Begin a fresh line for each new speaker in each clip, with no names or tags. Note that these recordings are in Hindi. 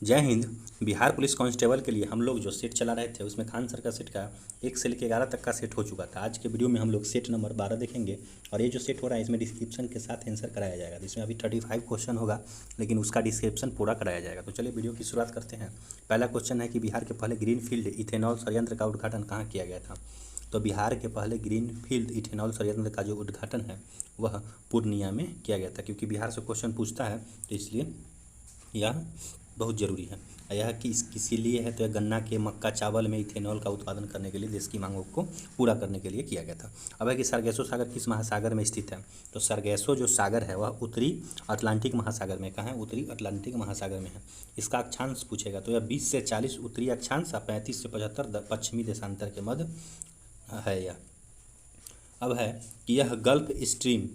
जय हिंद। बिहार पुलिस कांस्टेबल के लिए हम लोग जो सेट चला रहे थे उसमें खान सर का सेट का 1 से लेकर 11 तक का सेट हो चुका था। आज के वीडियो में हम लोग सेट नंबर 12 देखेंगे और ये जो सेट हो रहा है इसमें डिस्क्रिप्शन के साथ आंसर कराया जाएगा। इसमें अभी 35 क्वेश्चन होगा लेकिन उसका डिस्क्रिप्शन पूरा कराया जाएगा। तो चलिए वीडियो की शुरुआत करते हैं। पहला क्वेश्चन है कि बिहार के पहले ग्रीनफील्ड इथेनॉल संयंत्र का उद्घाटन कहाँ किया गया था। तो बिहार के पहले ग्रीनफील्ड इथेनॉल संयंत्र का जो उद्घाटन है वह पूर्णिया में किया गया था। क्योंकि बिहार से क्वेश्चन पूछता है तो इसलिए यह बहुत ज़रूरी है। यह किसी लिए है तो यह गन्ना के मक्का चावल में इथेनॉल का उत्पादन करने के लिए देश की मांगों को पूरा करने के लिए किया गया था। अब है कि सरगेसो सागर किस महासागर में स्थित है। तो सरगेसो जो सागर है वह उत्तरी अटलांटिक महासागर में। कहाँ है? उत्तरी अटलांटिक महासागर में है। इसका अक्षांश पूछेगा तो यह 20 से 40 उत्तरी अक्षांश और 35 से 75 पश्चिमी देशांतर के मध्य है यह। अब है कि यह गल्फ स्ट्रीम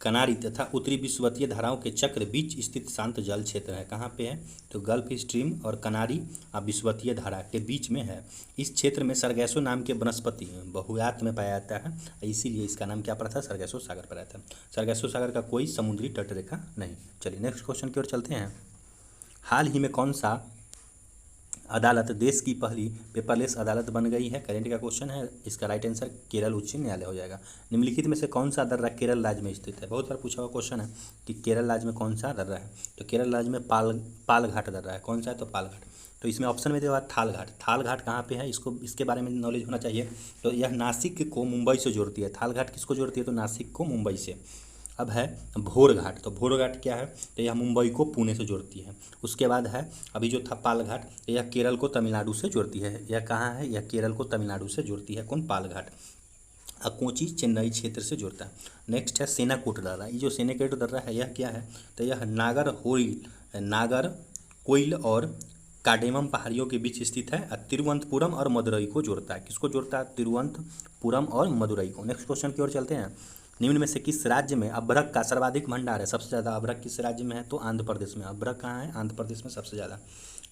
कनारी तथा उत्तरी विषुवतीय धाराओं के चक्र बीच स्थित शांत जल क्षेत्र है। कहाँ पे है? तो गल्फ स्ट्रीम और कनारी और विषुवतीय धारा के बीच में है। इस क्षेत्र में सरगैसो नाम के वनस्पति बहुयात में पाया जाता है, इसीलिए इसका नाम क्या पड़ा था? सरगैसो सागर पड़ा था। सरगैसो सागर का कोई समुद्री तटरेखा नहीं। चलिए नेक्स्ट क्वेश्चन की ओर चलते हैं। हाल ही में कौन सा अदालत देश की पहली पेपरलेस अदालत बन गई है? करेंट का क्वेश्चन है। इसका राइट आंसर केरल उच्च न्यायालय हो जाएगा। निम्नलिखित में से कौन सा दर्रा केरल राज्य में स्थित है? बहुत बार पूछा हुआ क्वेश्चन है कि केरल राज्य में कौन सा दर्रा है। तो केरल राज्य में पालघाट दर्रा है। कौन सा है? तो पालघाट। तो इसमें ऑप्शन में दिया थाल घाट। थाल घाट कहाँ पे है? इसके बारे में नॉलेज होना चाहिए। तो यह नासिक को मुंबई से जोड़ती है। थाल घाट किसको जोड़ती है? तो नासिक को मुंबई से। अब है भोर घाट। तो भोर घाट क्या है? तो यह मुंबई को पुणे से जोड़ती है। उसके बाद है अभी जो था पाल घाट, यह केरल को तमिलनाडु से जोड़ती है। यह कहाँ है? यह केरल को तमिलनाडु से जोड़ती है। कौन? पाल घाट। कोची चेन्नई क्षेत्र से जोड़ता है। नेक्स्ट है सेनाकोट दर्रा। ये जो सेनाकोट दर्रा है यह क्या है? तो यह नागर कोइल और काडेमम पहाड़ियों के बीच स्थित है। तिरुवनंतपुरम और मदुरई को जोड़ता है। किसको जोड़ता है? तिरुवनंतपुरम और मदुरई को। नेक्स्ट क्वेश्चन की ओर चलते हैं। निम्न में से किस राज्य में अभ्रक का सर्वाधिक भंडार है? सबसे ज़्यादा अभ्रक किस राज्य में है? तो आंध्र प्रदेश में। अभ्रक कहाँ है? आंध्र प्रदेश में सबसे ज़्यादा।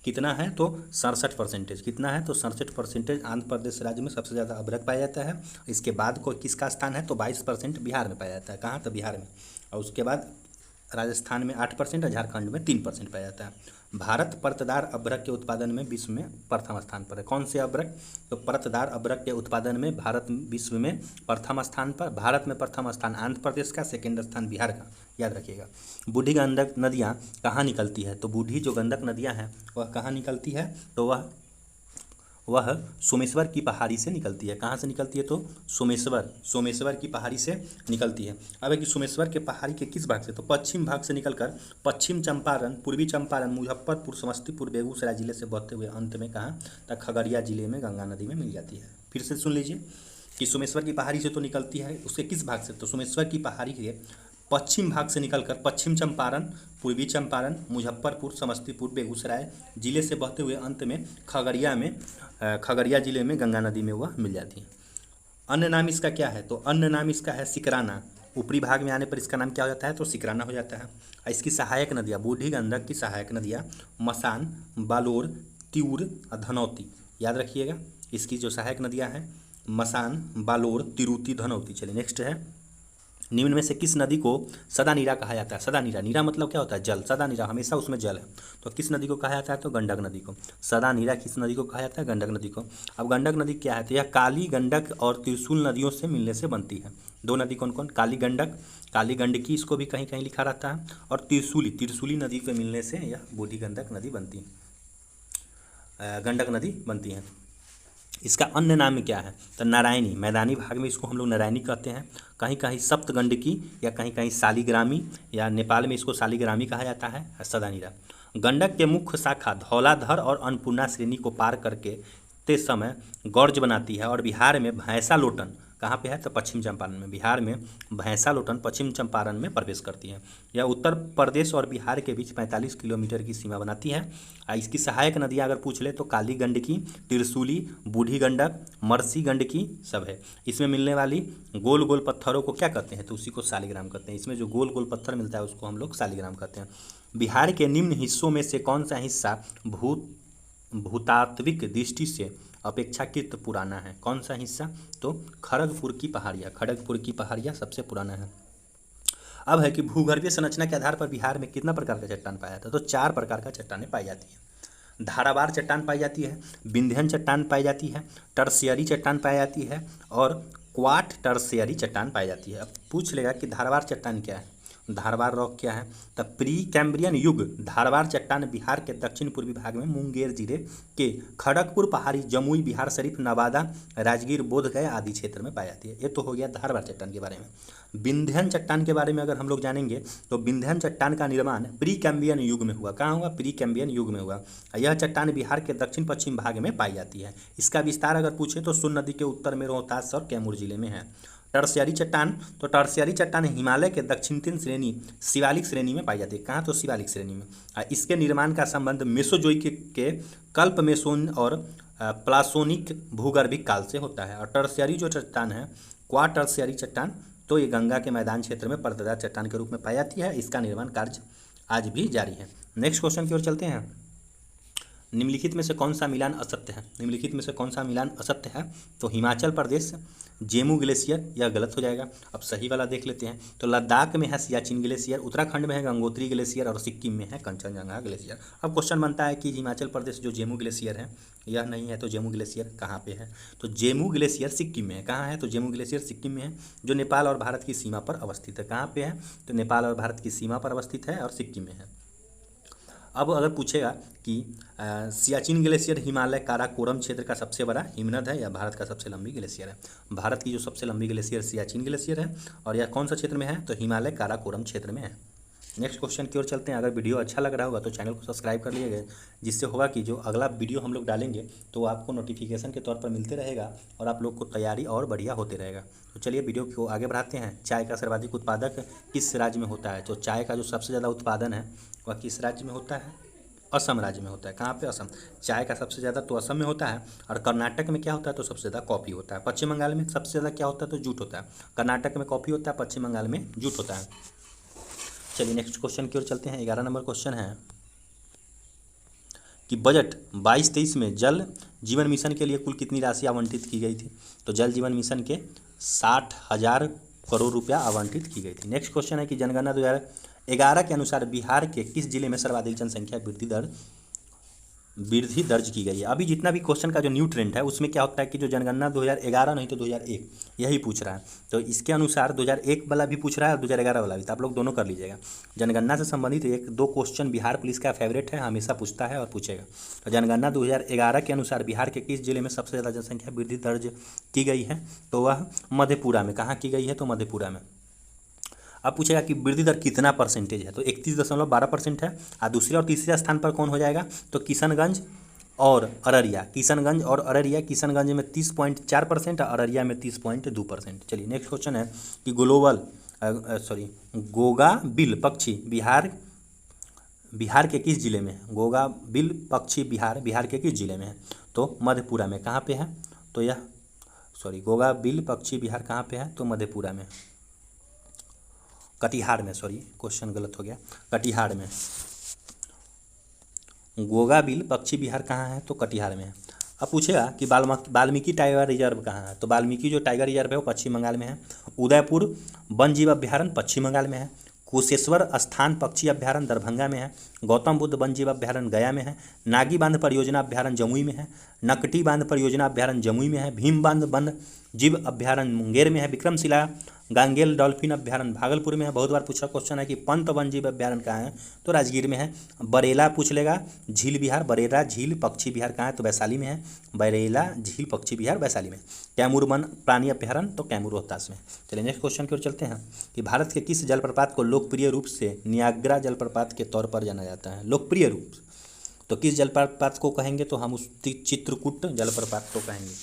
कितना है? तो 67%। कितना है? तो 67% आंध्र प्रदेश राज्य में सबसे ज़्यादा अभ्रक पाया जाता है। इसके बाद को किसका स्थान है? तो 22% बिहार में पाया जाता है। कहाँ? तो बिहार में। और उसके बाद राजस्थान में 8% और झारखंड में 3% पाया जाता है। भारत परतदार अभ्रक के उत्पादन में विश्व में प्रथम स्थान पर है। कौन से अभ्रक? तो परतदार अभ्रक के उत्पादन में भारत विश्व में प्रथम स्थान पर। भारत में प्रथम स्थान आंध्र प्रदेश का, सेकेंड स्थान बिहार का, याद रखिएगा। बूढ़ी गंडक नदियाँ कहाँ निकलती है? तो बूढ़ी जो गंडक नदियाँ हैं वह कहाँ निकलती है? तो वह सोमेश्वर की पहाड़ी से निकलती है। कहाँ से निकलती है? तो सोमेश्वर की पहाड़ी से निकलती है। अब है कि सोमेश्वर के पहाड़ी के किस भाग से? तो पश्चिम भाग से निकलकर पश्चिम चंपारण, पूर्वी चंपारण, मुजफ्फरपुर, समस्तीपुर, बेगूसराय जिले से बहते हुए अंत में कहाँ तक खगड़िया जिले में गंगा नदी में मिल जाती है। फिर से सुन लीजिए कि सोमेश्वर की पहाड़ी से तो निकलती है, उसके किस भाग से? तो सोमेश्वर की पहाड़ी के पश्चिम भाग से निकलकर पश्चिम चंपारण, पूर्वी चंपारण, मुजफ्फरपुर, समस्तीपुर, बेगूसराय जिले से बहते हुए अंत में खगड़िया जिले में गंगा नदी में वह मिल जाती है। अन्य नाम इसका क्या है? तो अन्य नाम इसका है सिकराना। ऊपरी भाग में आने पर इसका नाम क्या हो जाता है? तो सिकराना हो जाता है। और इसकी सहायक नदियाँ, बूढ़ी गंडक की सहायक नदियाँ मसान, बालोर, तिऊर और धनौती, याद रखिएगा। इसकी जो सहायक नदियाँ हैं मसान, बालोर, तिरुति, धनौती। चलिए नेक्स्ट है। निम्न में से किस नदी को सदा नीरा कहा जाता है? सदा नीरा, नीरा मतलब क्या होता है? जल। सदा नीरा, हमेशा उसमें जल है। तो किस नदी को कहा जाता है? तो गंडक नदी को। सदा नीरा किस नदी को कहा जाता है? गंडक नदी को। अब गंडक नदी क्या है? तो यह काली गंडक और त्रिशूल नदियों से मिलने से बनती है। दो नदी कौन कौन? काली गंडक, काली गंडकी, इसको भी कहीं कहीं लिखा रहता है, और त्रिशूली नदी के मिलने से यह बूढ़ी गंडक नदी बनती है, गंडक नदी बनती है। इसका अन्य नाम क्या है? तो नारायणी। मैदानी भाग में इसको हम लोग नारायणी कहते हैं। कहीं कहीं सप्तगंडकी या कहीं कहीं शालिग्रामी, या नेपाल में इसको शालिग्रामी कहा जाता है। सदानीरा। गंडक के मुख्य शाखा धौलाधर और अन्नपूर्णा श्रेणी को पार करके ते समय गौर्ज बनाती है और बिहार में भैंसा लोटन कहाँ पे है? तो पश्चिम चंपारण में। बिहार में भैंसा लोटन पश्चिम चंपारण में प्रवेश करती है। यह उत्तर प्रदेश और बिहार के बीच 45 किलोमीटर की सीमा बनाती है। इसकी सहायक नदियाँ अगर पूछ ले तो काली गंडकी, त्रिशूली, बूढ़ी गंडक, मरसी गंडकी सब है। इसमें मिलने वाली गोल गोल पत्थरों को क्या कहते हैं? तो उसी को शालिग्राम कहते हैं। इसमें जो गोल गोल पत्थर मिलता है उसको हम लोग शालिग्राम कहते हैं। बिहार के निम्न हिस्सों में से कौन सा हिस्सा भूतात्विक दृष्टि से अपेक्षाकृत पुराना है? कौन सा हिस्सा? तो खड़गपुर की पहाड़ियाँ। खड़गपुर की पहाड़ियाँ सबसे पुराना है। अब है कि भूगर्भीय संरचना के आधार पर बिहार में कितना प्रकार का चट्टान पाया जाता है? तो 4 प्रकार का चट्टानें पाई जाती हैं। धारावार चट्टान पाई जाती है, विंध्यन चट्टान पाई जाती है, टर्शियरी चट्टान पाई जाती है और क्वाट टर्शियरी चट्टान पाई जाती है। अब पूछ लेगा कि धारवार चट्टान क्या है, धारवार रॉक क्या है। तब प्री कैम्ब्रियन युग धारवार चट्टान बिहार के दक्षिण पूर्वी भाग में मुंगेर जिले के खड़गपुर पहाड़ी, जमुई, बिहार शरीफ, नवादा, राजगीर, बोधगया आदि क्षेत्र में पाई जाती है। ये तो हो गया धारवार चट्टान के बारे में। विंध्यन चट्टान के बारे में अगर हम लोग जानेंगे तो विंध्यन चट्टान का निर्माण प्री कैम्ब्रियन युग में हुआ। कहाँ हुआ? प्री कैम्ब्रियन युग में हुआ। यह चट्टान बिहार के दक्षिण पश्चिम भाग में पाई जाती है। इसका विस्तार अगर पूछे तो सोन नदी के उत्तर में रोहतास और कैमूर जिले में है। टर्शियरी चट्टान, तो टर्शियरी चट्टान हिमालय के दक्षिण श्रेणी शिवालिक श्रेणी में पाई जाती है। कहाँ? तो शिवालिक श्रेणी में। इसके निर्माण का संबंध मेसोजोइक के कल्प मेसोन और प्लासोनिक भूगर्भिक काल से होता है। और टर्शियरी जो चट्टान है, क्वा टर्शियरी चट्टान, तो ये गंगा के मैदान क्षेत्र में पर्वतदार चट्टान के रूप में पाई जाती है। इसका निर्माण कार्य आज भी जारी है। नेक्स्ट क्वेश्चन की ओर चलते हैं। निम्नलिखित में से कौन सा मिलान असत्य है? निम्नलिखित में से कौन सा मिलान असत्य है? तो हिमाचल प्रदेश जेमू ग्लेशियर, यह गलत हो जाएगा। अब सही वाला देख लेते हैं। तो लद्दाख में है सियाचिन ग्लेशियर, उत्तराखंड में है गंगोत्री ग्लेशियर और सिक्किम में है कंचनजंगा ग्लेशियर। अब क्वेश्चन बनता है कि हिमाचल प्रदेश जो जेमू ग्लेशियर है यह नहीं है, तो जेमू ग्लेशियर कहाँ पे है? तो जेमू ग्लेशियर सिक्किम में है। कहाँ है? तो जेमू ग्लेशियर सिक्किम में है, जो नेपाल और भारत की सीमा पर अवस्थित है। कहाँ पे है? तो नेपाल और भारत की सीमा पर अवस्थित है और सिक्किम में है। अब अगर पूछेगा कि सियाचिन ग्लेशियर हिमालय काराकोरम क्षेत्र का सबसे बड़ा हिमनद है या भारत का सबसे लंबी ग्लेशियर है? भारत की जो सबसे लंबी ग्लेशियर सियाचिन ग्लेशियर है। और यह कौन सा क्षेत्र में है? तो हिमालय काराकोरम क्षेत्र में है। नेक्स्ट क्वेश्चन की ओर चलते हैं। अगर वीडियो अच्छा लग रहा होगा तो चैनल को सब्सक्राइब कर लीजिएगा, जिससे होगा कि जो अगला वीडियो हम लोग डालेंगे तो आपको नोटिफिकेशन के तौर पर मिलते रहेगा और आप लोग को तैयारी और बढ़िया होते रहेगा। तो चलिए वीडियो को आगे बढ़ाते हैं। चाय का सर्वाधिक उत्पादक किस राज्य में होता है? तो चाय का जो सबसे ज़्यादा उत्पादन है वह किस राज्य में होता है? असम राज्य में होता है। कहाँ पे? असम। चाय का सबसे ज़्यादा तो असम में होता है। और कर्नाटक में क्या होता है? तो सबसे ज़्यादा कॉफ़ी होता है। पश्चिम बंगाल में सबसे ज़्यादा क्या होता है? तो जूट होता है। कर्नाटक में कॉफ़ी होता है, पश्चिम बंगाल में जूट होता है। चलिए नेक्स्ट क्वेश्चन की ओर चलते हैं। 11 नंबर क्वेश्चन है कि बजट 22-23 में जल जीवन मिशन के लिए कुल कितनी राशि आवंटित की गई थी? तो जल जीवन मिशन के 60,000 करोड़ रुपया आवंटित की गई थी। नेक्स्ट क्वेश्चन है कि जनगणना 2011 के अनुसार बिहार के किस जिले में सर्वाधिक जनसंख्या वृद्धि दर्ज की गई है? अभी जितना भी क्वेश्चन का जो न्यू ट्रेंड है उसमें क्या होता है कि जो जनगणना 2011 नहीं तो 2001 यही पूछ रहा है। तो इसके अनुसार 2001 वाला भी पूछ रहा है और 2011 वाला भी, तो आप लोग दोनों कर लीजिएगा। जनगणना से संबंधित 1-2 क्वेश्चन बिहार पुलिस का फेवरेट है, हमेशा पूछता है और पूछेगा। तो जनगणना 2011 के अनुसार बिहार के किस जिले में सबसे ज़्यादा जनसंख्या वृद्धि दर्ज की गई है? तो वह मधेपुरा में। कहाँ की गई है? तो मधेपुरा में। अब पूछेगा कि वृद्धि दर कितना परसेंटेज है? तो 31.12% है। और दूसरे और तीसरे स्थान पर कौन हो जाएगा? तो किशनगंज और अररिया। किशनगंज और अररिया, किशनगंज में 30.4% और अररिया में 30.2%। चलिए नेक्स्ट क्वेश्चन है कि गोगाबिल पक्षी बिहार के किस जिले में है? गोगाबिल पक्षी बिहार के किस जिले में है? तो मधेपुरा में। कहाँ पे है? तो गोगाबिल पक्षी बिहार कहाँ पे है? तो मधेपुरा में, कटिहार में। क्वेश्चन गलत हो गया, कटिहार में। गोगाबिल पक्षी बिहार कहाँ है? तो कटिहार में है। अब पूछेगा कि वाल्मीकि टाइगर रिजर्व कहाँ है? तो वाल्मीकि जो टाइगर रिजर्व है वो पश्चिम बंगाल में है। उदयपुर वन जीव अभ्यारण्य पश्चिम बंगाल में है। कुशेश्वर स्थान पक्षी अभ्यारण्य दरभंगा में है। गौतम बुद्ध वन जीव अभ्यारण्य गया में है। नागी बांध परियोजना अभ्यारण्य जमुई में है। नकटी बांध परियोजना अभ्यारण्य जमुई में है। भीम बांध वन जीव अभ्यारण्य मुंगेर में है। विक्रमशिला गांगेल डॉल्फिन अभ्यारण्य भागलपुर में है। बहुत बार पूछा क्वेश्चन है कि पंत वन जीव अभ्यारण्य कहाँ है? तो राजगीर में है। बरेला पूछ लेगा झील बिहार, बरेला झील पक्षी बिहार कहाँ है? तो वैशाली में है। बरेला झील पक्षी बिहार वैशाली में। कैमूर वन प्राणी अभ्यारण्य तो कैमूर रोहतास में। चलिए नेक्स्ट क्वेश्चन की ओर चलते हैं कि भारत के किस जलप्रपात को लोकप्रिय रूप से नियाग्रा जलप्रपात के तौर पर जाना जाता है? लोकप्रिय रूप तो किस जलप्रपात को कहेंगे? तो हम उस चित्रकूट जलप्रपात को कहेंगे,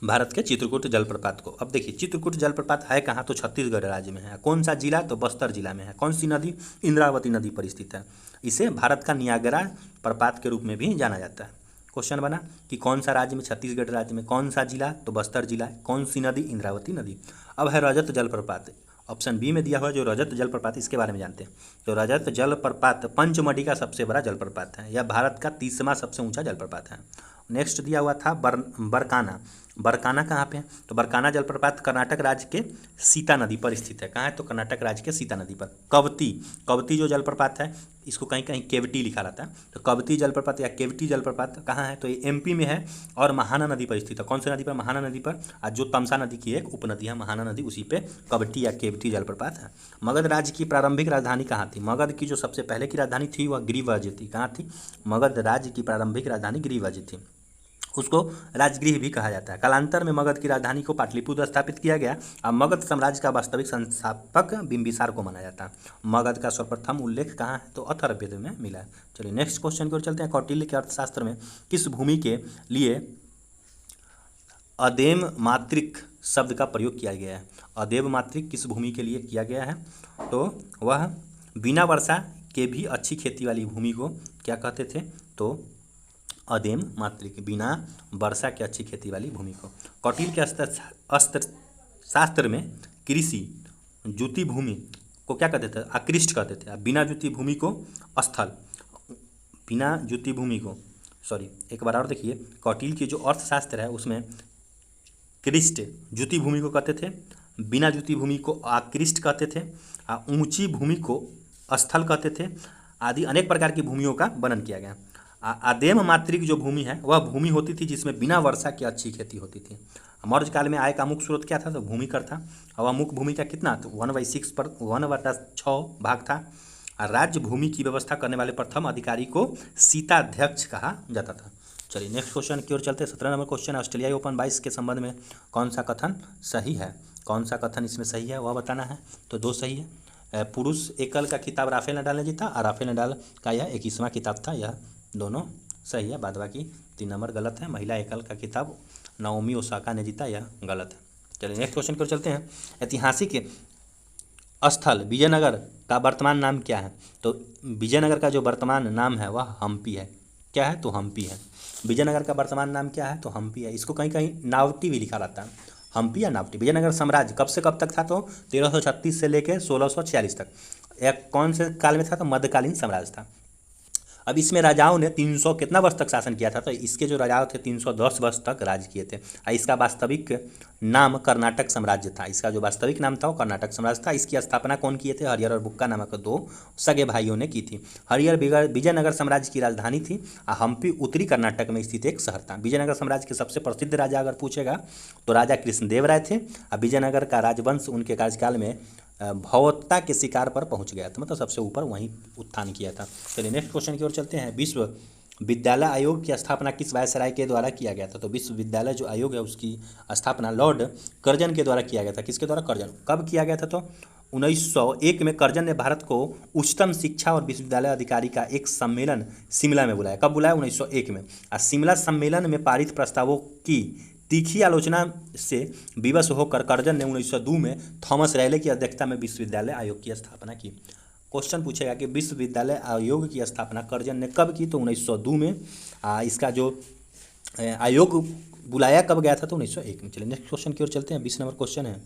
भारत के चित्रकूट जलप्रपात को। अब देखिए चित्रकूट जलप्रपात है कहाँ? तो छत्तीसगढ़ राज्य में है। कौन सा जिला? तो बस्तर जिला में है। कौन सी नदी? इंद्रावती नदी पर स्थित है। इसे भारत का नियाग्रा प्रपात के रूप में भी जाना जाता है। क्वेश्चन बना कि कौन सा राज्य में? छत्तीसगढ़ राज्य में। कौन सा जिला? तो बस्तर जिला। कौन सी नदी? इंद्रावती नदी। अब है रजत जलप्रपात। ऑप्शन बी में दिया हुआ जो रजत जलप्रपात, इसके बारे में जानते हैं। तो रजत जलप्रपात पंचमढ़ी का सबसे बड़ा जलप्रपात है। यह भारत का 30वां सबसे ऊंचा जलप्रपात है। नेक्स्ट दिया हुआ था बरकाना। बरकाना कहाँ पे है? तो बरकाना जलप्रपात कर्नाटक राज्य के सीता नदी पर स्थित है। कहाँ है? तो कर्नाटक राज्य के सीता नदी पर। कवती, कवती जो जलप्रपात है, इसको कहीं कहीं केवटी लिखा रहता है, तो कवती जलप्रपात या केवटी जलप्रपात कहाँ है? तो ये एमपी में है और महाना नदी पर स्थित है। कौन सी नदी पर? महाना नदी पर। और जो तमसा नदी की एक उपनदी है महाना नदी, उसी पे कवटी या केवटी जलप्रपात है। मगध राज्य की प्रारंभिक राजधानी कहाँ थी? मगध की जो सबसे पहले की राजधानी थी वह गिरिवज थी। कहाँ थी? मगध राज्य की प्रारंभिक राजधानी गिरिवज थी, उसको राजगृह भी कहा जाता है। कालांतर में मगध की राजधानी को पाटलिपुत्र स्थापित किया गया। अब मगध साम्राज्य का वास्तविक संस्थापक बिंबिसार को माना जाता है। मगध का सर्वप्रथम उल्लेख कहाँ है? तो अथर्ववेद में मिला है। चलिए नेक्स्ट क्वेश्चन की ओर चलते हैं। कौटिल्य के अर्थशास्त्र में किस भूमि के लिए अदेम मात्रिक शब्द का प्रयोग किया गया है? अदेव मात्रिक किस भूमि के लिए किया गया है? तो वह बिना वर्षा के भी अच्छी खेती वाली भूमि को क्या कहते थे? तो अदेम मात्रिक, बिना वर्षा के अच्छी खेती वाली भूमि को। कौटिल्य के अस्त्र शास्त्र में कृषि जुती भूमि को क्या कहते थे? आकृष्ट कहते थे। बिना जुती भूमि को स्थल, बिना जुती भूमि को एक बार और देखिए, कौटिल्य की जो अर्थशास्त्र है उसमें कृष्ट जुती भूमि को कहते थे, बिना जुती भूमि को आकृष्ट कहते थे, ऊंची भूमि को स्थल कहते थे, आदि अनेक प्रकार की भूमियों का वर्णन किया गया। अदेम मात्रिक जो भूमि है वह भूमि होती थी जिसमें बिना वर्षा की अच्छी खेती होती थी। मौर्य काल में आय का मुख्य स्रोत क्या था? तो भूमि कर था। और वह मुख्य भूमि का कितना? तो 1/6 पर 1/6 भाग था। राज्य भूमि की व्यवस्था करने वाले प्रथम अधिकारी को सीताध्यक्ष कहा जाता था। चलिए नेक्स्ट क्वेश्चन की ओर चलते हैं। 17 नंबर क्वेश्चन, ऑस्ट्रेलियाई ओपन 22 के संबंध में कौन सा कथन सही है? कौन सा कथन इसमें सही है वह बताना है। तो 2 सही है। पुरुष एकल का खिताब राफेल नडाल ने जीता और राफेल नडाल का यह 21वां खिताब था। यह दोनों सही है, बाद बाकी 3 नंबर गलत है। महिला एकल का खिताब नाओमी ओसाका ने जीता, यह गलत है। चलिए नेक्स्ट क्वेश्चन की ओर चलते हैं। ऐतिहासिक स्थल विजयनगर का वर्तमान नाम क्या है? तो विजयनगर का जो वर्तमान नाम है वह हम्पी है। क्या है? तो हम्पी है। विजयनगर का वर्तमान नाम क्या है? तो हम्पी है। इसको कहीं कहीं नावटी भी लिखा रहता है, हम्पी या नावटी। विजयनगर साम्राज्य कब से कब तक था? तो 1336 से लेकर 1646 तक। यह कौन से काल में था? तो मध्यकालीन साम्राज्य था। अब इसमें राजाओं ने 300 कितना वर्ष तक शासन किया था? तो इसके जो राजाओं थे 310 वर्ष तक राज किए थे। इसका वास्तविक नाम कर्नाटक साम्राज्य था। इसका जो वास्तविक नाम था वो कर्नाटक साम्राज्य था। इसकी स्थापना कौन किए थे? हरिहर और बुक्का नामक 2 सगे भाइयों ने की थी। हरिहर विजयनगर साम्राज्य की राजधानी थी। हम्पी उत्तरी कर्नाटक में स्थित एक शहर था। विजयनगर साम्राज्य के सबसे प्रसिद्ध राजा अगर पूछेगा तो राजा कृष्णदेव राय थे। और विजयनगर का राजवंश उनके कार्यकाल में भौवत्ता के शिकार पर पहुंच गया था, मतलब सबसे ऊपर वहीं उत्थान किया था। चलिए नेक्स्ट क्वेश्चन की ओर चलते हैं। विश्व विद्यालय आयोग की स्थापना किस वायसराय के द्वारा किया गया था? तो विश्वविद्यालय जो आयोग है उसकी स्थापना लॉर्ड कर्जन के द्वारा किया गया था। किसके द्वारा? कर्जन। कब किया गया था? तो 1901 में कर्जन ने भारत को उच्चतम शिक्षा और विश्वविद्यालय अधिकारी का एक सम्मेलन शिमला में बुलाया। कब बुलाया? 1901 में। और शिमला सम्मेलन में पारित प्रस्तावों की तीखी आलोचना से विवश होकर कर्जन ने 1902 में थॉमस रैले की अध्यक्षता में विश्वविद्यालय आयोग की स्थापना की। क्वेश्चन पूछेगा कि विश्वविद्यालय आयोग की स्थापना कर्जन ने कब की? तो 1902 में। इसका जो आयोग बुलाया कब गया था? तो 1901 में। चलिए नेक्स्ट क्वेश्चन की ओर चलते हैं। 20 नंबर क्वेश्चन है,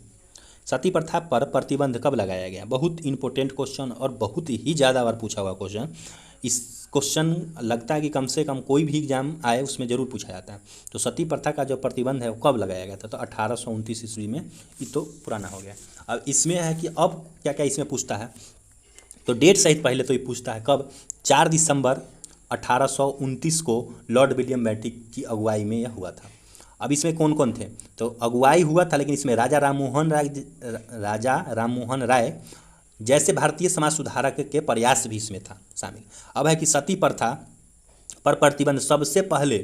सती प्रथा पर प्रतिबंध कब लगाया गया? बहुत इंपॉर्टेंट क्वेश्चन और बहुत ही ज़्यादा बार पूछा हुआ क्वेश्चन। इस क्वेश्चन लगता है कि कम से कम कोई भी एग्जाम आए उसमें ज़रूर पूछा जाता है। तो सती प्रथा का जो प्रतिबंध है वो कब लगाया गया था? तो 1829 ईस्वी में। ये तो पुराना हो गया। अब इसमें है कि अब क्या क्या इसमें पूछता है, तो डेट सहित पहले तो ये पूछता है कब? 4 दिसंबर 1829 को लॉर्ड विलियम बेंटिक की अगुवाई में यह हुआ था। अब इसमें कौन कौन थे? तो अगुवाई हुआ था, लेकिन इसमें राजा राममोहन राय जैसे भारतीय समाज सुधारक के प्रयास भी इसमें था शामिल। अब है कि सती प्रथा पर प्रतिबंध सबसे पहले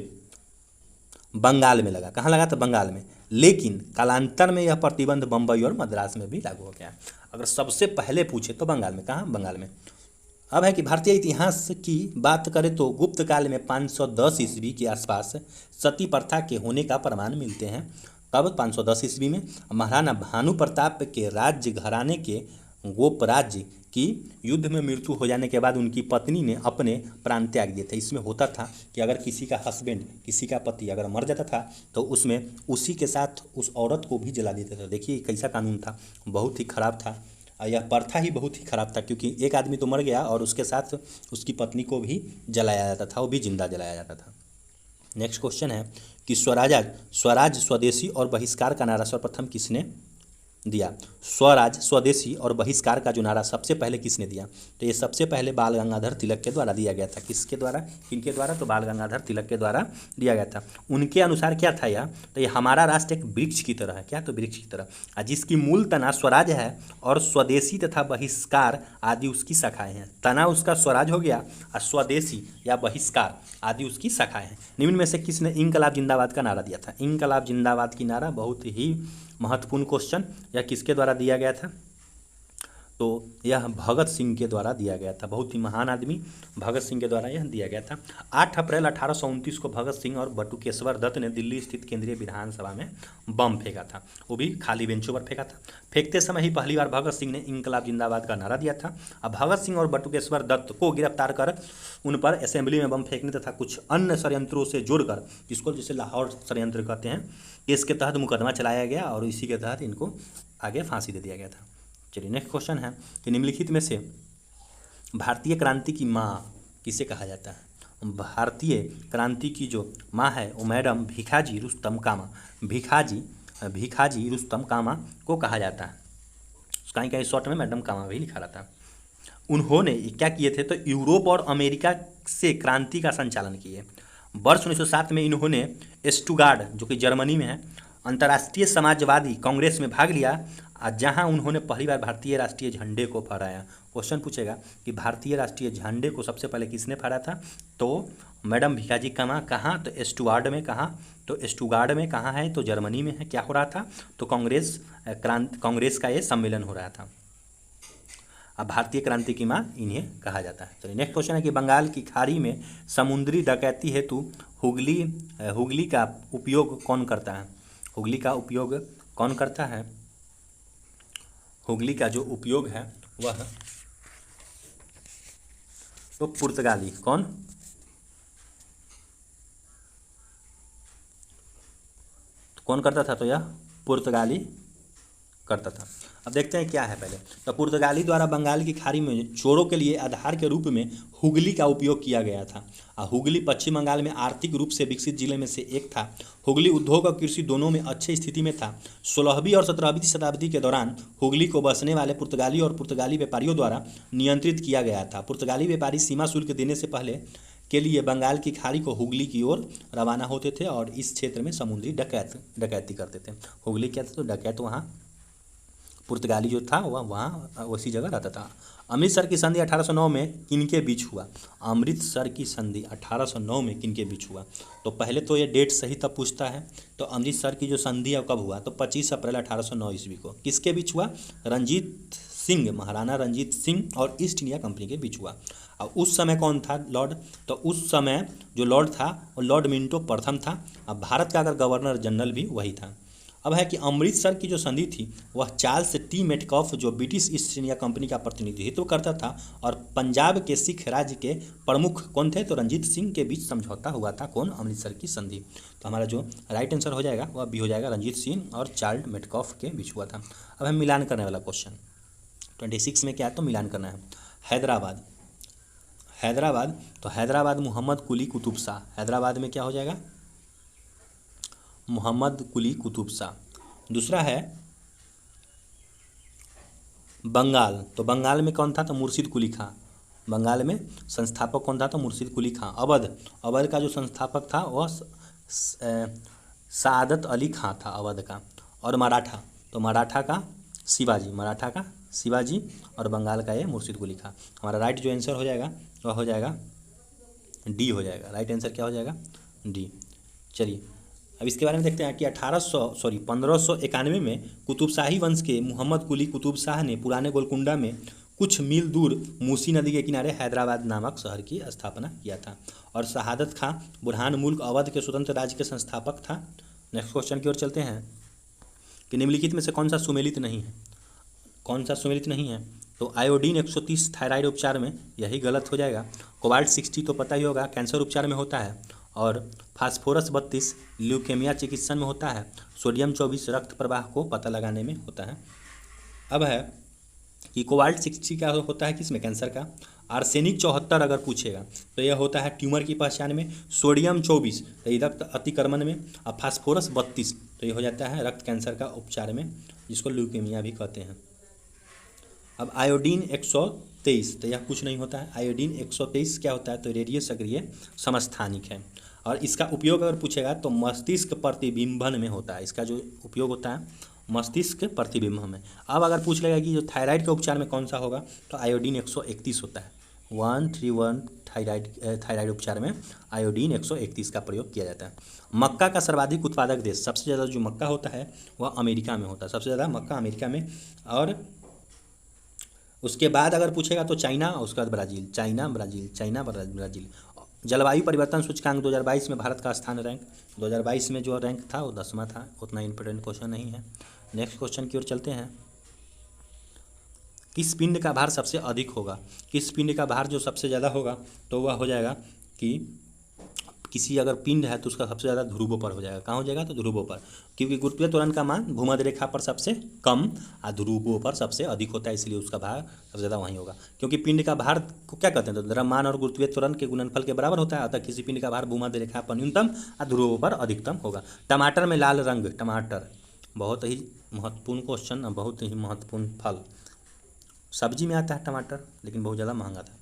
बंगाल में लगा। कहाँ लगा? तो बंगाल में। लेकिन कालांतर में यह प्रतिबंध बम्बई और मद्रास में भी लागू हो गया। अगर सबसे पहले पूछे तो बंगाल में। कहाँ? बंगाल में। अब है कि भारतीय इतिहास की बात करें तो गुप्त काल में 510 ईस्वी के आसपास सती प्रथा के होने का प्रमाण मिलते हैं। कब? 510 ईस्वी में। महाराणा भानु प्रताप के राज्य घराने के गोप राज्य की युद्ध में मृत्यु हो जाने के बाद उनकी पत्नी ने अपने प्राण त्याग दिए थे। इसमें होता था कि अगर किसी का हस्बैंड, किसी का पति अगर मर जाता था तो उसमें उसी के साथ उस औरत को भी जला देते थे। देखिए कैसा कानून था, बहुत ही खराब था। यह प्रथा ही बहुत ही खराब था, क्योंकि एक आदमी तो मर गया और उसके साथ उसकी पत्नी को भी जलाया जाता था, वो भी जिंदा जलाया जाता था। नेक्स्ट क्वेश्चन है कि स्वराज स्वदेशी और बहिष्कार का नारा सर्वप्रथम किसने दिया। स्वराज स्वदेशी और बहिष्कार का जो नारा सबसे पहले किसने दिया, तो ये सबसे पहले बाल गंगाधर तिलक के द्वारा दिया गया था। किसके द्वारा, किनके द्वारा, तो बाल गंगाधर तिलक के द्वारा दिया गया था। उनके अनुसार क्या था यह, तो ये हमारा राष्ट्र एक वृक्ष की तरह है। क्या, तो वृक्ष की तरह, जिसकी मूल तना स्वराज है और स्वदेशी तथा बहिष्कार आदि उसकी शाखाएं हैं। तना उसका स्वराज हो गया और स्वदेशी या बहिष्कार आदि उसकी शाखाएं हैं। निम्न में से किसने इंकलाब जिंदाबाद का नारा दिया था। इंकलाब जिंदाबाद की नारा बहुत ही महत्वपूर्ण क्वेश्चन, यह किसके द्वारा दिया गया था, तो यह भगत सिंह के द्वारा दिया गया था। बहुत ही महान आदमी भगत सिंह के द्वारा यह दिया गया था। 8 अप्रैल 1829 को भगत सिंह और बटुकेश्वर दत्त ने दिल्ली स्थित केंद्रीय विधानसभा में बम फेंका था, वो भी खाली बेंचों पर फेंका था। फेंकते समय ही पहली बार भगत सिंह ने इंकलाब जिंदाबाद का नारा दिया था। अब भगत सिंह और बटुकेश्वर दत्त को गिरफ्तार कर उन पर असेंबली में बम फेंकने तथा कुछ अन्य षड्यंत्रों से जोड़कर, जिसको जैसे लाहौर षड्यंत्र कहते हैं, इसके तहत मुकदमा चलाया गया और इसी के तहत इनको आगे फांसी दे दिया गया था। चलिए नेक्स्ट क्वेश्चन है कि निम्नलिखित में से भारतीय क्रांति की माँ किसे कहा जाता है। भारतीय क्रांति की जो माँ है वो मैडम भीखाजी रुस्तम कामा, भीखाजी रुस्तम कामा को कहा जाता है। कहीं कहीं शॉर्ट में मैडम कामा भी लिखा रहता है। उन्होंने क्या किए थे, तो यूरोप और अमेरिका से क्रांति का संचालन किए। वर्ष 1907 में इन्होंने स्टुगार्ड जो कि जर्मनी में है अंतर्राष्ट्रीय समाजवादी कांग्रेस में भाग लिया, जहां उन्होंने पहली बार भारतीय राष्ट्रीय झंडे को फहराया। क्वेश्चन पूछेगा कि भारतीय राष्ट्रीय झंडे को सबसे पहले किसने फहराया था, तो मैडम भीखाजी कामा। कहाँ, तो स्टुगार्ड में। कहाँ, तो स्टुगार्ड में कहाँ है, तो जर्मनी में है। क्या हो रहा था, तो कांग्रेस का ये सम्मेलन हो रहा था। अब भारतीय क्रांति की माँ इन्हें कहा जाता है। चलिए नेक्स्ट क्वेश्चन है कि बंगाल की खाड़ी में समुद्री डकैती हेतु हुगली का उपयोग कौन करता है। हुगली का उपयोग कौन करता है, हुगली का जो उपयोग है वह तो पुर्तगाली। कौन, तो कौन करता था, तो यह पुर्तगाली करता था। अब देखते हैं क्या है पहले, तो पुर्तगाली द्वारा बंगाल की खाड़ी में चोरों के लिए आधार के रूप में हुगली का उपयोग किया गया था। हुगली पश्चिम बंगाल में आर्थिक रूप से विकसित जिले में से एक था। हुगली उद्योग और कृषि दोनों में अच्छी स्थिति में था। 16वीं और 17वीं शताब्दी के दौरान हुगली को बसने वाले पुर्तगाली और पुर्तगाली व्यापारियों द्वारा नियंत्रित किया गया था। पुर्तगाली व्यापारी सीमा शुल्क देने से पहले के लिए बंगाल की खाड़ी को हुगली की ओर रवाना होते थे और इस क्षेत्र में समुद्री डकैती करते थे। हुगली क्या था, तो डकैत वहाँ पुर्तगाली जो था वह वहाँ उसी जगह रहता था। अमृतसर की संधि 1809 में किनके बीच हुआ। अमृतसर की संधि 1809 में किनके बीच हुआ, तो पहले तो ये डेट सही तब पूछता है। तो अमृतसर की जो संधि है कब हुआ, तो 25 अप्रैल 1809 ईस्वी को। किसके बीच हुआ, रंजीत सिंह, महाराणा रंजीत सिंह और ईस्ट इंडिया कंपनी के बीच हुआ। अब उस समय कौन था लॉर्ड, तो उस समय जो लॉर्ड था वो लॉर्ड मिंटो प्रथम था। अब भारत का अगर गवर्नर जनरल भी वही था। अब है कि अमृतसर की जो संधि थी वह चार्ल्स टी मेटकॉफ जो ब्रिटिश ईस्ट इंडिया कंपनी का प्रतिनिधित्व करता था और पंजाब के सिख राज्य के प्रमुख कौन थे, तो रंजीत सिंह के बीच समझौता हुआ था। कौन, अमृतसर की संधि। तो हमारा जो राइट आंसर हो जाएगा वह भी हो जाएगा, रंजीत सिंह और चार्ल्स मेटकॉफ के बीच हुआ था। अब हम मिलान करने वाला क्वेश्चन 26 में क्या है, तो मिलान करना है। हैदराबाद, तो हैदराबाद मोहम्मद कुली कुतुब शाह। हैदराबाद में क्या हो जाएगा, मोहम्मद कुली कुतुब शाह। दूसरा है बंगाल, तो बंगाल में कौन था, तो मुर्शिद कुली खां। बंगाल में संस्थापक कौन था, तो मुर्शिद कुली खां। अवध का जो संस्थापक था वह सादत अली खां था अवध का। और मराठा, तो मराठा का शिवाजी और बंगाल का ये मुर्शिद कुली खां। हमारा राइट जो आंसर हो जाएगा वह हो जाएगा डी हो जाएगा। राइट आंसर क्या हो जाएगा, डी। चलिए अब इसके बारे में देखते हैं कि 1591 में कुतुबशाही वंश के मोहम्मद कुली कुतुब शाह ने पुराने गोलकुंडा में कुछ मील दूर मूसी नदी के किनारे हैदराबाद नामक शहर की स्थापना किया था। और शहादत खां बुरहान मुल्क अवध के स्वतंत्र राज्य के संस्थापक था। नेक्स्ट क्वेश्चन की ओर चलते हैं कि निम्नलिखित में से कौन सा सुमेलित नहीं है। कौन सा सुमेलित नहीं है, तो आयोडीन 130 थायराइड उपचार में, यही गलत हो जाएगा। कोबाल्ट 60 तो पता ही होगा कैंसर उपचार में होता है। और फास्फोरस 32 ल्यूकेमिया चिकित्सन में होता है। सोडियम 24 रक्त प्रवाह को पता लगाने में होता है। अब है कि कोबाल्ट 60 क्या होता है, किसमें, कैंसर का। आर्सेनिक 74 अगर पूछेगा तो यह होता है ट्यूमर की पहचान में। सोडियम 24 तो ये रक्त अतिक्रमण में। और फास्फोरस 32 तो ये हो जाता है रक्त कैंसर का उपचार में, जिसको ल्यूकेमिया भी कहते हैं। अब आयोडीन 123 तो यह कुछ नहीं होता है। आयोडीन 123 क्या होता है, तो रेडियो सक्रिय समस्थानिक है। और इसका उपयोग अगर पूछेगा तो मस्तिष्क प्रतिबिंबन में होता है। इसका जो उपयोग होता है मस्तिष्क प्रतिबिंबन में। अब अगर पूछ लेगा कि जो थायराइड के उपचार में कौन सा होगा, तो आयोडीन 131 होता है। 131 थायराइड उपचार में आयोडीन 131 का प्रयोग किया जाता है। मक्का का सर्वाधिक उत्पादक देश, सबसे ज़्यादा जो मक्का होता है वह अमेरिका में होता है। सबसे ज़्यादा मक्का अमेरिका में। और उसके बाद अगर पूछेगा तो चाइना, उसके बाद ब्राज़ील। China Brazil. जलवायु परिवर्तन सूचकांक 2022 में भारत का स्थान रैंक, 2022 में जो रैंक था वो 10वां था। उतना इंपॉर्टेंट क्वेश्चन नहीं है। नेक्स्ट क्वेश्चन की ओर चलते हैं। किस पिंड का भार सबसे अधिक होगा? किस पिंड का भार जो सबसे ज़्यादा होगा तो वह हो जाएगा कि किसी अगर पिंड है तो उसका सबसे ज़्यादा ध्रुवों पर हो जाएगा। कहाँ हो जाएगा, तो ध्रुवों पर, क्योंकि गुरुत्वीय त्वरण का मान भूमध्य रेखा पर सबसे कम और ध्रुवों पर सबसे अधिक होता है, इसलिए उसका भार सबसे ज़्यादा वहीं होगा। क्योंकि पिंड का भार को क्या कहते हैं, तो द्रव्यमान और गुरुत्वीय त्वरण के गुणनफल के बराबर होता है। अतः किसी पिंड का भार भूमध्य रेखा पर न्यूनतम और ध्रुवों पर अधिकतम होगा। टमाटर में लाल रंग, टमाटर बहुत ही महत्वपूर्ण क्वेश्चन, बहुत ही महत्वपूर्ण फल। सब्जी में आता है टमाटर, लेकिन बहुत ज़्यादा महंगा था।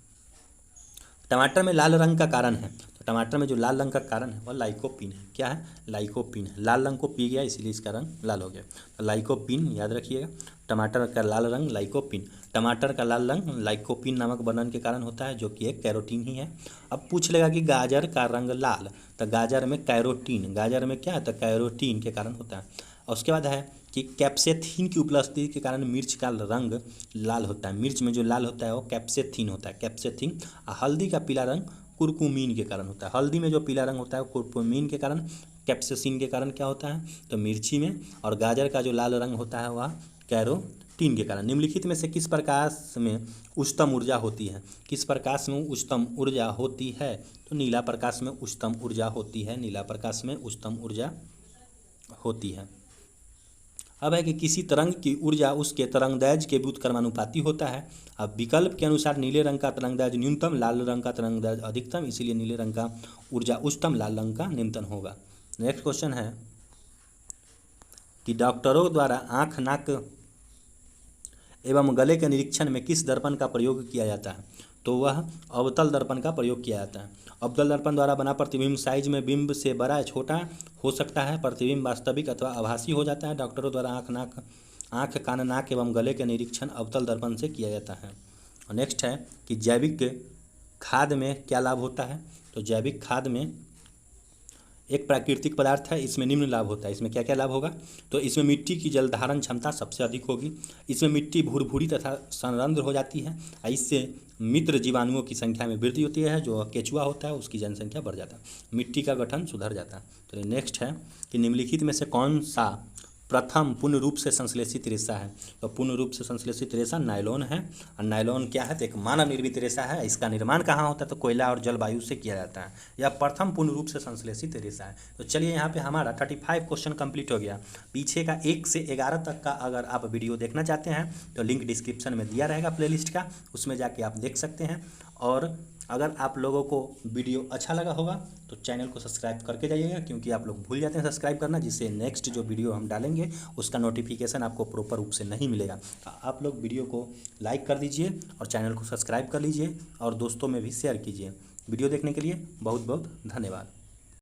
टमाटर में लाल रंग का कारण है, तो टमाटर में जो लाल रंग का कारण है वह लाइकोपीन है। क्या है, लाइकोपीन है। लाल रंग को पी गया इसलिए इसका रंग लाल हो गया, तो लाइकोपीन याद रखिएगा। टमाटर का लाल रंग लाइकोपीन। टमाटर का लाल रंग लाइकोपीन नामक वर्णन के कारण होता है, जो कि एक कैरोटीन ही है। अब पूछ लेगा कि गाजर का रंग लाल, तो गाजर में कैरोटीन, गाजर में क्या है, तो कैरोटीन के कारण होता है। और उसके बाद है कि कैप्सेथीन की उपस्थिति के कारण मिर्च का रंग लाल होता है। मिर्च में जो लाल होता है वो कैप्सेथीन होता है, कैप्सेथीन। हल्दी का पीला रंग कुरकुमीन के कारण होता है। हल्दी में जो पीला रंग होता है कुरकुमीन के कारण, कैप्सेसिन के कारण क्या होता है, तो मिर्ची में। और गाजर का जो लाल रंग होता है वह कैरोटीन के कारण। निम्नलिखित में से किस प्रकाश में उच्चतम ऊर्जा होती है? किस प्रकाश में उच्चतम ऊर्जा होती है, तो नीला प्रकाश में उच्चतम ऊर्जा होती है। नीला प्रकाश में उच्चतम ऊर्जा होती है। अब है कि किसी तरंग की ऊर्जा उसके तरंगदैर्घ्य के व्युत्क्रमानुपाती होता है। अब विकल्प के अनुसार नीले रंग का तरंगदैर्घ्य न्यूनतम, लाल रंग का तरंगदैर्घ्य अधिकतम, इसीलिए नीले रंग का ऊर्जा उच्चतम, लाल रंग का निम्नतम होगा। नेक्स्ट क्वेश्चन है कि डॉक्टरों द्वारा आँख, नाक एवं गले के निरीक्षण में किस दर्पण का प्रयोग किया जाता है, तो वह अवतल दर्पण का प्रयोग किया जाता है। अवतल दर्पण द्वारा बना प्रतिबिंब साइज में बिंब से बड़ा या छोटा हो सकता है। प्रतिबिंब वास्तविक अथवा आभासी हो जाता है। डॉक्टरों द्वारा आँख, कान, नाक एवं गले के निरीक्षण अवतल दर्पण से किया जाता है। नेक्स्ट है कि जैविक खाद में क्या लाभ होता है, तो जैविक खाद में एक प्राकृतिक पदार्थ है, इसमें निम्न लाभ होता है। इसमें क्या क्या लाभ होगा, तो इसमें मिट्टी की जल धारण क्षमता सबसे अधिक होगी। इसमें मिट्टी भुरभुरी तथा संरंध्र हो जाती है। इससे मित्र जीवाणुओं की संख्या में वृद्धि होती है। जो केचुआ होता है उसकी जनसंख्या बढ़ जाता है, मिट्टी का गठन सुधर जाता है। तो नेक्स्ट है कि निम्नलिखित में से कौन सा प्रथम पूर्ण रूप से संश्लेषित रेशा है, तो पूर्ण रूप से संश्लेषित रेशा नायलॉन है। और नायलॉन क्या है, तो एक मानव निर्मित रेशा है। इसका निर्माण कहाँ होता है, तो कोयला और जलवायु से किया जाता है। यह प्रथम पूर्ण रूप से संश्लेषित रेशा है। तो चलिए यहाँ पे हमारा 35 क्वेश्चन कंप्लीट हो गया। पीछे का 1 से 11 तक का अगर आप वीडियो देखना चाहते हैं तो लिंक डिस्क्रिप्शन में दिया रहेगा प्लेलिस्ट का, उसमें जाके आप देख सकते हैं। और अगर आप लोगों को वीडियो अच्छा लगा होगा तो चैनल को सब्सक्राइब करके जाइएगा, क्योंकि आप लोग भूल जाते हैं सब्सक्राइब करना, जिससे नेक्स्ट जो वीडियो हम डालेंगे उसका नोटिफिकेशन आपको प्रॉपर रूप से नहीं मिलेगा। तो आप लोग वीडियो को लाइक कर दीजिए और चैनल को सब्सक्राइब कर लीजिए और दोस्तों में भी शेयर कीजिए। वीडियो देखने के लिए बहुत बहुत धन्यवाद।